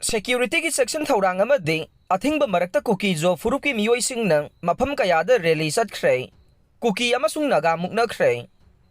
Security ki section thawrang amadi athingba marakta Kuki zo furuki miyoisingna mafam kayada rally satkhrei Kuki Amasung Naga Muknakhre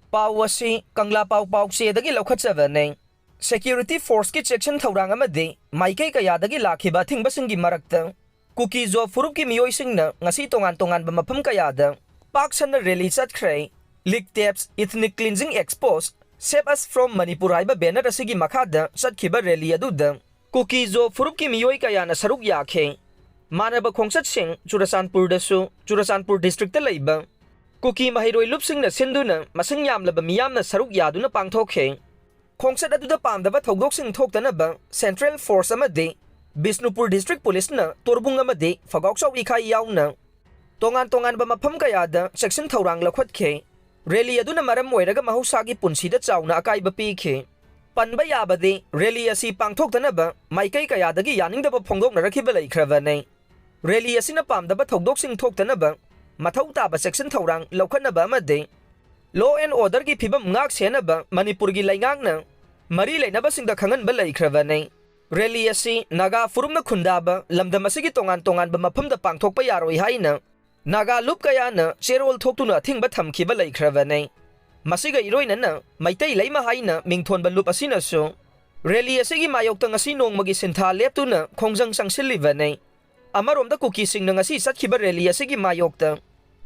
pawasi kangla paw sedagi lokhatchabane security force ki section thawrang amadi maikai kayadagi lakhiba thingba singi marakta Kuki zo furuki miyoisingna ngasi tongan ba mafam kayada paksana rally satkhrei leak tapes ethnic cleansing expos save us from Manipur haiba banner asigi makhada satkhiba rally aduda Kuki zo furuki miyoi kayana saruk yakhe manaba khongsat sing Churasanpur dasu Churasanpur district laiba Kuki mahiroi lupsing na sinduna masing yamlaba miyamna saruk yaduna pangthokhe khongsat aduda pamdaba thogdok sing thoktana ba Central Force amade Bisnupur district police na torbung amade fagoksaw ikhai yauna tongan ba mafam kayada section thawrang lakhatkhe rally aduna maram moiraga mahusagi punsida chawna akaiba pikhe Panba yabadi rally asi pangthoktanaba maikai kayadagi yaningdaba phongdoknarakhiba leikhrabane rally asina pamdaba thogdoksing thoktanaba mathau taba section thawrang lokhanaba amade law and order gi phibam ngak senaba Manipur gi laingakna mari leinaba singda khanganba leikhrabane rally asi naga furumna khundaba lamdam asigi tongan ba mafamda pangthokpa yaroi haina naga lup kayana cherol thoktuna thingba thamkhiba leikhrabane Masiga iroinana maitai leima haina mingthonba lup asina so rally asigi mayokta ngasi nongmagi sintha leptuna khongjang sangsilibane amaromda Kuki singna ngasi satkhiba rally asigi mayokta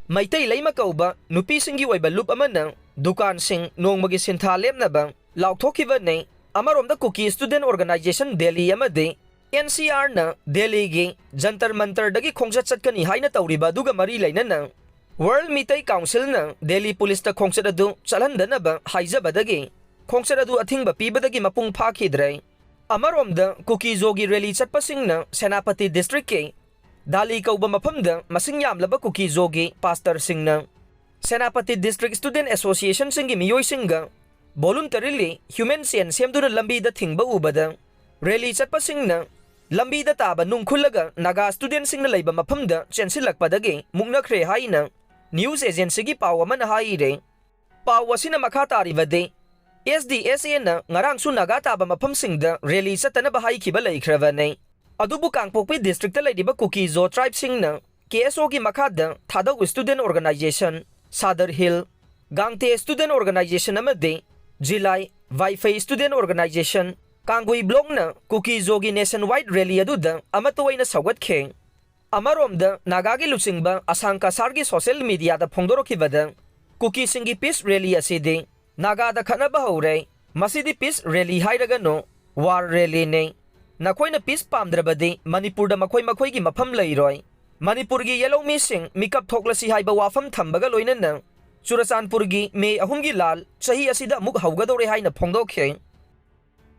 maitai leima kauba nupi singi oiba lup amana dukan sing nongmagi sintha lepnaba lauthokibane amaromda Kuki student organization Delhi amade NCR na Delhi gi jantar mantar dagi khongjat chatkani haina tawriba duga mari leinana World Mitai Council na Delhi Police ta khongsat adu chalhandana ba haijabadagi khongsat adu athingba pibadagi mapung phakidre amaromda Kuki zogi rally chatpasing na Senapati district ke Dali kauba mafamda masing yamlaba Kuki zogi pastor singna Senapati district student association singi miyoi singa voluntarily human sen semduna lambi da thingba ubada rally chatpasing na lambi da taba nungkhulaga naga student singna leiba mafamda chensilakpadagi Muknakhre haina News agency gi paw man haire paw asina makha taribade SDSA na ngarang su naga taba mafam singda rally satana bahai khiba leikhrabane adubu kangpokpi district ta leidiba Kuki zo tribe singna KSO gi makha da thadaw student organization Sadar Hill Gangte student organization amade Jilai Wi-Fi student organization Kangui block na Kuki zo gi nationwide rally aduda amatoina sawgatkhe Amaromda nagagi lusingba Asang Kasar gi social media da phongdorokibada Kuki singi peace rally asidi naga da khanaba hore masidi peace rally hairaganu war rally ne nakoina peace pamdrabadi Manipur da makoi gi mafam leiroi Manipur gi yellow missing mikap thoklasi haiba wafam thambaga loinana Churasanpur gi me ahum gi lal chahi asida muk haugadore haina phongdokhe